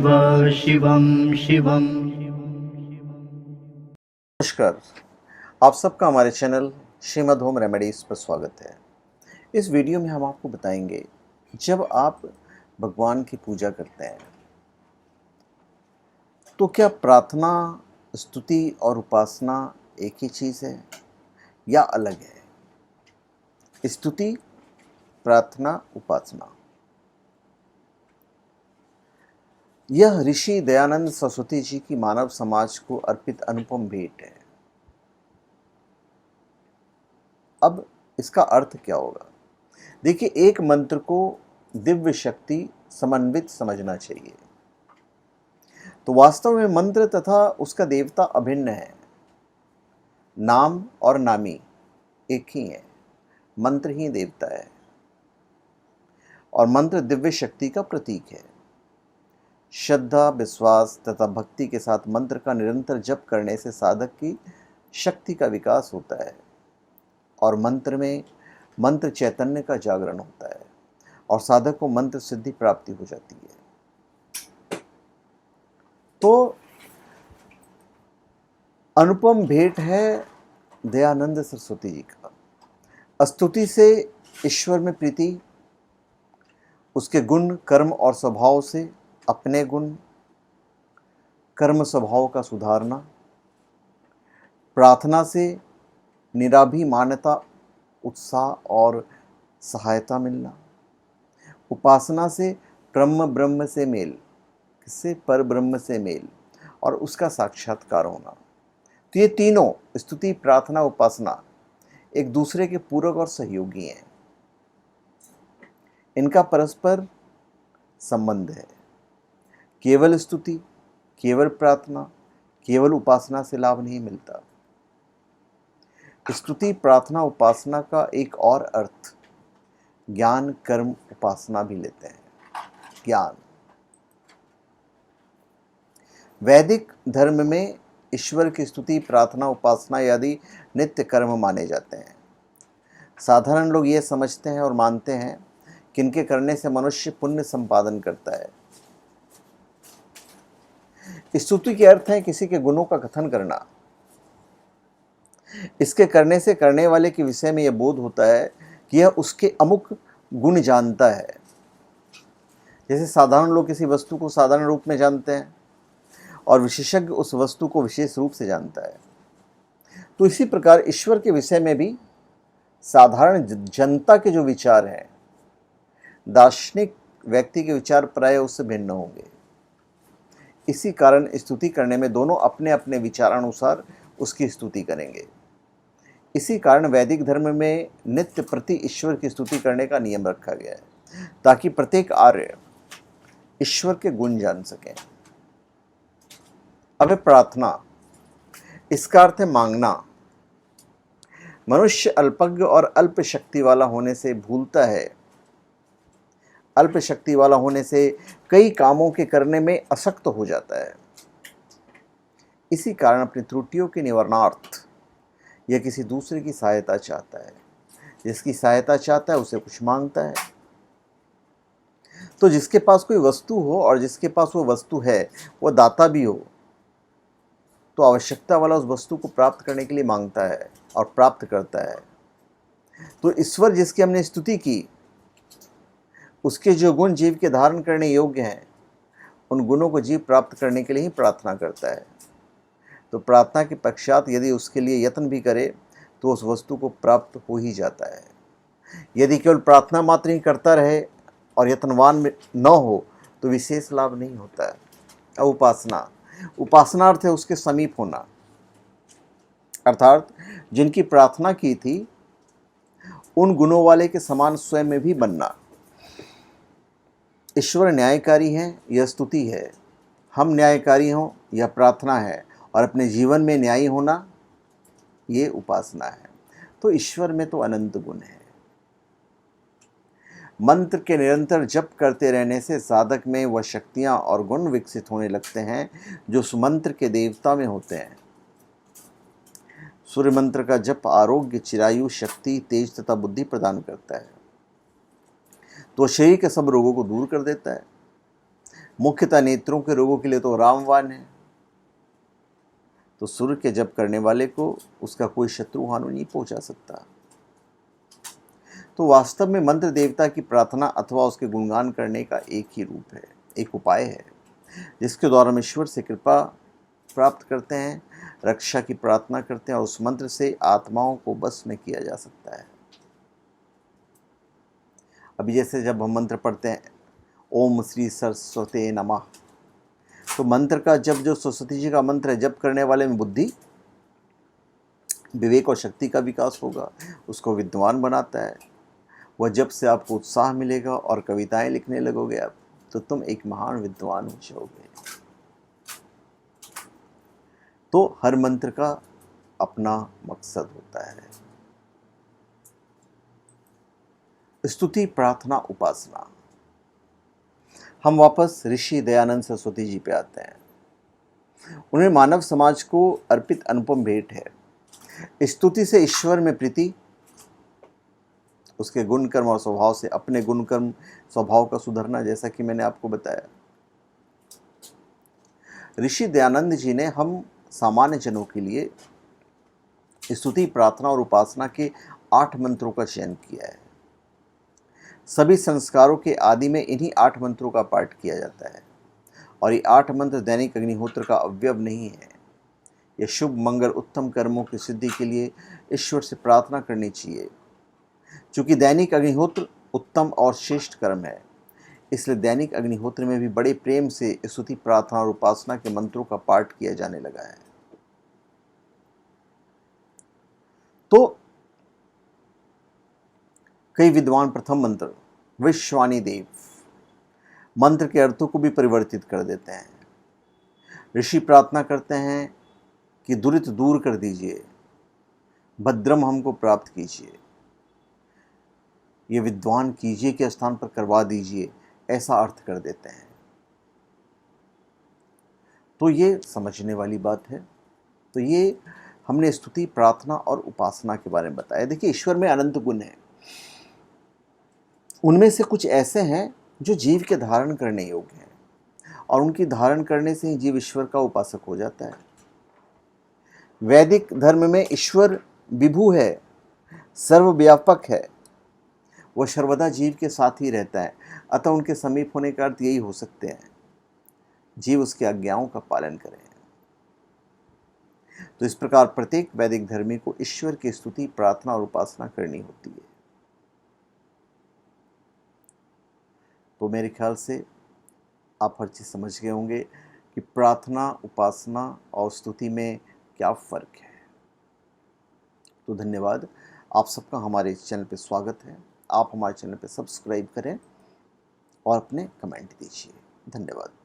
शिवं शिवं। नमस्कार, आप सबका हमारे चैनल श्रीमद् होम रेमेडीज़ पर स्वागत है। इस वीडियो में हम आपको बताएंगे, जब आप भगवान की पूजा करते हैं तो क्या प्रार्थना, स्तुति और उपासना एक ही चीज़ है या अलग है? स्तुति, प्रार्थना, उपासना, यह ऋषि दयानंद सरस्वती जी की मानव समाज को अर्पित अनुपम भेंट है। अब इसका अर्थ क्या होगा? देखिए, एक मंत्र को दिव्य शक्ति समन्वित समझना चाहिए। तो वास्तव में मंत्र तथा उसका देवता अभिन्न है। नाम और नामी एक ही है, मंत्र ही देवता है और मंत्र दिव्य शक्ति का प्रतीक है। श्रद्धा, विश्वास तथा भक्ति के साथ मंत्र का निरंतर जप करने से साधक की शक्ति का विकास होता है और मंत्र चैतन्य का जागरण होता है और साधक को मंत्र सिद्धि प्राप्ति हो जाती है। तो अनुपम भेंट है दयानंद सरस्वती जी का। स्तुति से ईश्वर में प्रीति, उसके गुण, कर्म और स्वभाव से अपने गुण, कर्म, स्वभाव का सुधारना। प्रार्थना से निराभिमानता, उत्साह और सहायता मिलना। उपासना से ब्रह्म से मेल, किससे? पर ब्रह्म से मेल और उसका साक्षात्कार होना। तो ये तीनों, स्तुति, प्रार्थना, उपासना, एक दूसरे के पूरक और सहयोगी हैं। इनका परस्पर संबंध है। केवल स्तुति, केवल प्रार्थना, केवल उपासना से लाभ नहीं मिलता। स्तुति, प्रार्थना, उपासना का एक और अर्थ ज्ञान, कर्म, उपासना भी लेते हैं। ज्ञान, वैदिक धर्म में ईश्वर की स्तुति, प्रार्थना, उपासना आदि नित्य कर्म माने जाते हैं। साधारण लोग ये समझते हैं और मानते हैं कि इनके करने से मनुष्य पुण्य संपादन करता है। स्तुति के अर्थ है किसी के गुणों का कथन करना। इसके करने से करने वाले के विषय में यह बोध होता है कि यह उसके अमुक गुण जानता है। जैसे साधारण लोग किसी वस्तु को साधारण रूप में जानते हैं और विशेषज्ञ उस वस्तु को विशेष रूप से जानता है, तो इसी प्रकार ईश्वर के विषय में भी साधारण जनता के जो विचार हैं, दार्शनिक व्यक्ति के विचार प्राय उससे भिन्न होंगे। इसी कारण स्तुति करने में दोनों अपने अपने विचारानुसार उसकी स्तुति करेंगे। इसी कारण वैदिक धर्म में नित्य प्रति ईश्वर की स्तुति करने का नियम रखा गया है, ताकि प्रत्येक आर्य ईश्वर के गुण जान सकें। अब प्रार्थना, इसका अर्थ है मांगना। मनुष्य अल्पज्ञ और अल्प शक्ति वाला होने से भूलता है। अल्प शक्ति वाला होने से कई कामों के करने में असक्त हो जाता है। इसी कारण अपनी त्रुटियों के निवारणार्थ यह किसी दूसरे की सहायता चाहता है। जिसकी सहायता चाहता है उसे कुछ मांगता है। तो जिसके पास कोई वस्तु हो और जिसके पास वो वस्तु है वो दाता भी हो, तो आवश्यकता वाला उस वस्तु को प्राप्त करने के लिए मांगता है और प्राप्त करता है। तो ईश्वर जिसकी हमने स्तुति की, उसके जो गुण जीव के धारण करने योग्य हैं, उन गुणों को जीव प्राप्त करने के लिए ही प्रार्थना करता है। तो प्रार्थना के पश्चात यदि उसके लिए यत्न भी करे तो उस वस्तु को प्राप्त हो ही जाता है। यदि केवल प्रार्थना मात्र ही करता रहे और यत्नवान न हो तो विशेष लाभ नहीं होता है। अब उपासना अर्थ है उसके समीप होना, अर्थात जिनकी प्रार्थना की थी उन गुणों वाले के समान स्वयं में भी बनना। ईश्वर न्यायकारी हैं, यह स्तुति है। हम न्यायकारी हों, यह प्रार्थना है। और अपने जीवन में न्यायी होना, ये उपासना है। तो ईश्वर में तो अनंत गुण है। मंत्र के निरंतर जप करते रहने से साधक में वह शक्तियाँ और गुण विकसित होने लगते हैं जो उस मंत्र के देवता में होते हैं। सूर्य मंत्र का जप आरोग्य, चिरायु, शक्ति, तेज तथा बुद्धि प्रदान करता है। तो शरीर के सब रोगों को दूर कर देता है। मुख्यतः नेत्रों के रोगों के लिए तो रामबाण है। तो सूर्य के जप करने वाले को उसका कोई शत्रु हानि नहीं पहुंचा सकता। तो वास्तव में मंत्र देवता की प्रार्थना अथवा उसके गुणगान करने का एक ही रूप है, एक उपाय है, जिसके द्वारा हम ईश्वर से कृपा प्राप्त करते हैं, रक्षा की प्रार्थना करते हैं और उस मंत्र से आत्माओं को बस में किया जा सकता है। अभी जैसे जब हम मंत्र पढ़ते हैं ओम श्री सरस्वते नमः, तो मंत्र का जब जो सरस्वती जी का मंत्र है, जप करने वाले में बुद्धि, विवेक और शक्ति का विकास होगा, उसको विद्वान बनाता है। वह जब से आपको उत्साह मिलेगा और कविताएं लिखने लगोगे आप, तो तुम एक महान विद्वान हो जाओगे। तो हर मंत्र का अपना मकसद होता है। स्तुति, प्रार्थना, उपासना। हम वापस ऋषि दयानंद सरस्वती जी पे आते हैं। उन्हें मानव समाज को अर्पित अनुपम भेंट है। स्तुति से ईश्वर में प्रीति, उसके गुण कर्म और स्वभाव से अपने गुण कर्म स्वभाव का सुधरना, जैसा कि मैंने आपको बताया। ऋषि दयानंद जी ने हम सामान्य जनों के लिए स्तुति, प्रार्थना और उपासना के 8 मंत्रों का चयन किया है। सभी संस्कारों के आदि में इन्हीं 8 मंत्रों का पाठ किया जाता है और ये 8 मंत्र दैनिक अग्निहोत्र का अवयव नहीं है। यह शुभ, मंगल, उत्तम कर्मों की सिद्धि के लिए ईश्वर से प्रार्थना करनी चाहिए। चूँकि दैनिक अग्निहोत्र उत्तम और श्रेष्ठ कर्म है, इसलिए दैनिक अग्निहोत्र में भी बड़े प्रेम से स्तुति, प्रार्थना और उपासना के मंत्रों का पाठ किया जाने लगा है। तो कई विद्वान प्रथम मंत्र विश्वानी देव मंत्र के अर्थों को भी परिवर्तित कर देते हैं। ऋषि प्रार्थना करते हैं कि दुरित दूर कर दीजिए, भद्रम हमको प्राप्त कीजिए, ये विद्वान कीजिए के स्थान पर करवा दीजिए, ऐसा अर्थ कर देते हैं। तो ये समझने वाली बात है। तो ये हमने स्तुति, प्रार्थना और उपासना के बारे में बताया। देखिए, ईश्वर में अनंत गुण हैं। उनमें से कुछ ऐसे हैं जो जीव के धारण करने योग्य हैं और उनकी धारण करने से ही जीव ईश्वर का उपासक हो जाता है। वैदिक धर्म में ईश्वर विभु है, सर्वव्यापक है, वह सर्वदा जीव के साथ ही रहता है। अतः उनके समीप होने का अर्थ यही हो सकते हैं, जीव उसकी आज्ञाओं का पालन करें। तो इस प्रकार प्रत्येक वैदिक धर्मी को ईश्वर की स्तुति, प्रार्थना और उपासना करनी होती है। तो मेरे ख्याल से आप हर चीज़ समझ गए होंगे कि प्रार्थना, उपासना और स्तुति में क्या फ़र्क है। तो धन्यवाद, आप सबका हमारे चैनल पे स्वागत है। आप हमारे चैनल पे सब्सक्राइब करें और अपने कमेंट दीजिए। धन्यवाद।